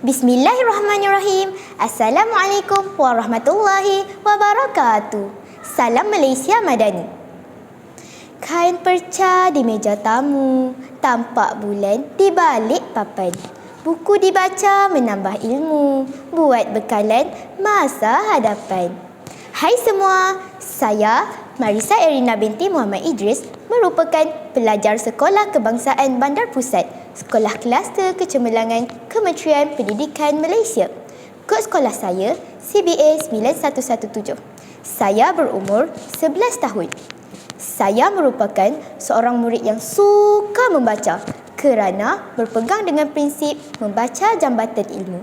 Bismillahirrahmanirrahim. Assalamualaikum warahmatullahi wabarakatuh. Salam Malaysia Madani. Kain perca di meja tamu, tampak bulan di balik papan. Buku dibaca menambah ilmu, buat bekalan masa hadapan. Hai semua, saya Marisa Erina binti Muhammad Idris merupakan pelajar Sekolah Kebangsaan Bandar Pusat, Sekolah Kluster Kecemerlangan Kementerian Pendidikan Malaysia. Kod sekolah saya CBA 9117. Saya berumur 11 tahun. Saya merupakan seorang murid yang suka membaca kerana berpegang dengan prinsip membaca jambatan ilmu.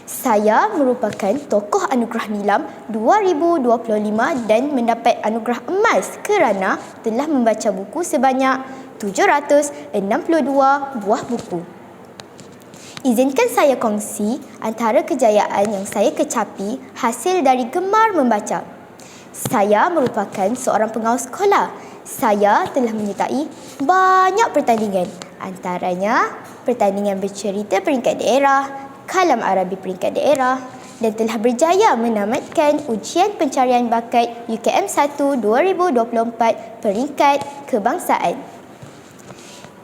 Saya merupakan tokoh anugerah Nilam 2025 dan mendapat anugerah emas kerana telah membaca buku sebanyak 762 buah buku. Izinkan saya kongsi antara kejayaan yang saya kecapi hasil dari gemar membaca. Saya merupakan seorang pengawas sekolah. Saya telah menyertai banyak pertandingan, antaranya pertandingan bercerita peringkat daerah, kalam Arabi peringkat daerah dan telah berjaya menamatkan ujian pencarian bakat UKM 1 2024 peringkat kebangsaan.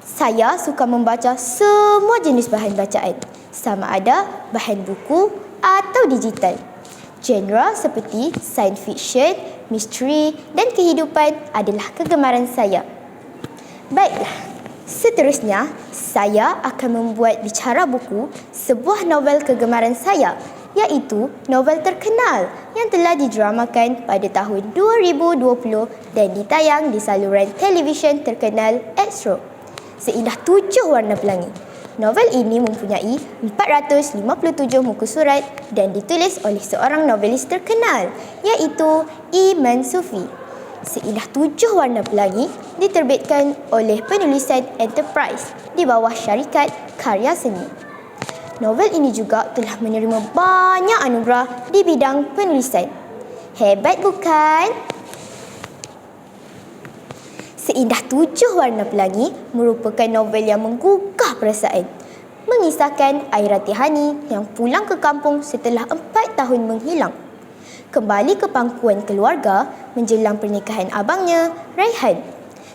Saya suka membaca semua jenis bahan bacaan, sama ada bahan buku atau digital. Genre seperti science fiction, misteri dan kehidupan adalah kegemaran saya. Baiklah, seterusnya saya akan membuat bicara buku sebuah novel kegemaran saya, iaitu novel terkenal yang telah didramakan pada tahun 2020 dan ditayang di saluran televisyen terkenal Astro. Seindah Tujuh Warna Pelangi. Novel ini mempunyai 457 muka surat dan ditulis oleh seorang novelis terkenal, iaitu Iman Sufi. Seindah Tujuh Warna Pelangi diterbitkan oleh penulisan Enterprise di bawah syarikat karya seni. Novel ini juga telah menerima banyak anugerah di bidang penulisan. Hebat bukan? Seindah Tujuh Warna Pelangi merupakan novel yang menggugah perasaan, mengisahkan Aira Tihani yang pulang ke kampung setelah 4 tahun menghilang. Kembali ke pangkuan keluarga menjelang pernikahan abangnya, Raihan.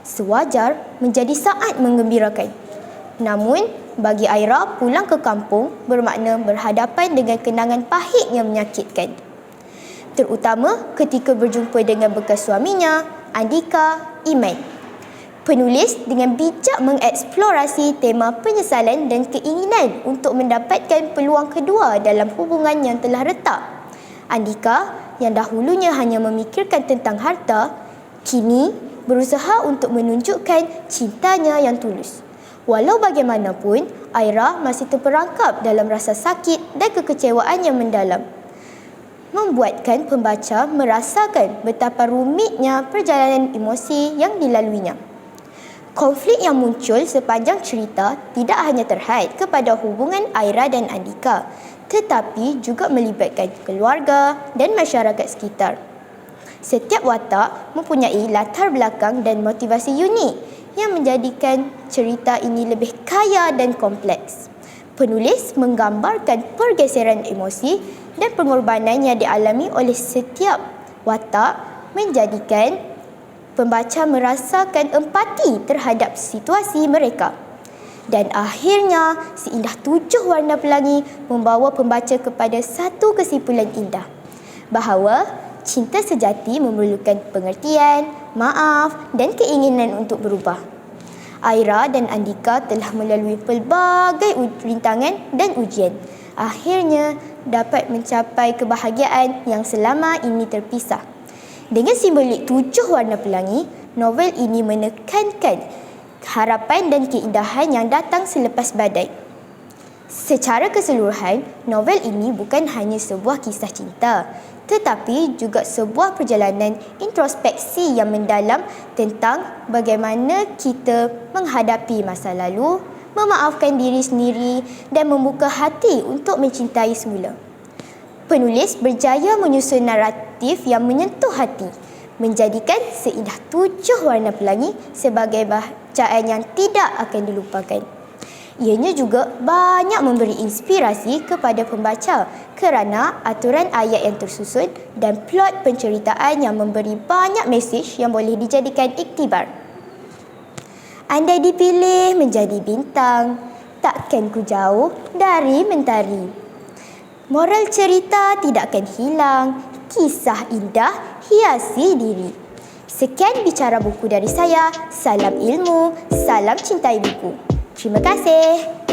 Sewajar menjadi sangat menggembirakan. Namun, bagi Aira, pulang ke kampung bermakna berhadapan dengan kenangan pahit yang menyakitkan. Terutama ketika berjumpa dengan bekas suaminya, Andika Iman. Penulis dengan bijak mengeksplorasi tema penyesalan dan keinginan untuk mendapatkan peluang kedua dalam hubungan yang telah retak. Andika, yang dahulunya hanya memikirkan tentang harta, kini berusaha untuk menunjukkan cintanya yang tulus. Walau bagaimanapun, Aira masih terperangkap dalam rasa sakit dan kekecewaan yang mendalam, membuatkan pembaca merasakan betapa rumitnya perjalanan emosi yang dilaluinya. Konflik yang muncul sepanjang cerita tidak hanya terhad kepada hubungan Aira dan Andika, tetapi juga melibatkan keluarga dan masyarakat sekitar. Setiap watak mempunyai latar belakang dan motivasi unik yang menjadikan cerita ini lebih kaya dan kompleks. Penulis menggambarkan pergeseran emosi dan pengorbanan yang dialami oleh setiap watak, menjadikan pembaca merasakan empati terhadap situasi mereka. Dan akhirnya, Seindah Tujuh Warna Pelangi membawa pembaca kepada satu kesimpulan indah, bahawa cinta sejati memerlukan pengertian, maaf dan keinginan untuk berubah. Aira dan Andika telah melalui pelbagai rintangan dan ujian. Akhirnya, dapat mencapai kebahagiaan yang selama ini terpisah. Dengan simbolik Tujuh Warna Pelangi, novel ini menekankan harapan dan keindahan yang datang selepas badai. Secara keseluruhan, novel ini bukan hanya sebuah kisah cinta, tetapi juga sebuah perjalanan introspeksi yang mendalam tentang bagaimana kita menghadapi masa lalu, memaafkan diri sendiri dan membuka hati untuk mencintai semula. Penulis berjaya menyusun naratif yang menyentuh hati, menjadikan Seindah Tujuh Warna Pelangi sebagai bacaan yang tidak akan dilupakan. Ianya juga banyak memberi inspirasi kepada pembaca kerana aturan ayat yang tersusun dan plot penceritaan yang memberi banyak mesej yang boleh dijadikan iktibar. Andai dipilih menjadi bintang, takkan ku jauh dari mentari. Moral cerita tidak akan hilang, kisah indah hiasi diri. Sekian bicara buku dari saya. Salam ilmu, salam cintai buku. Terima kasih.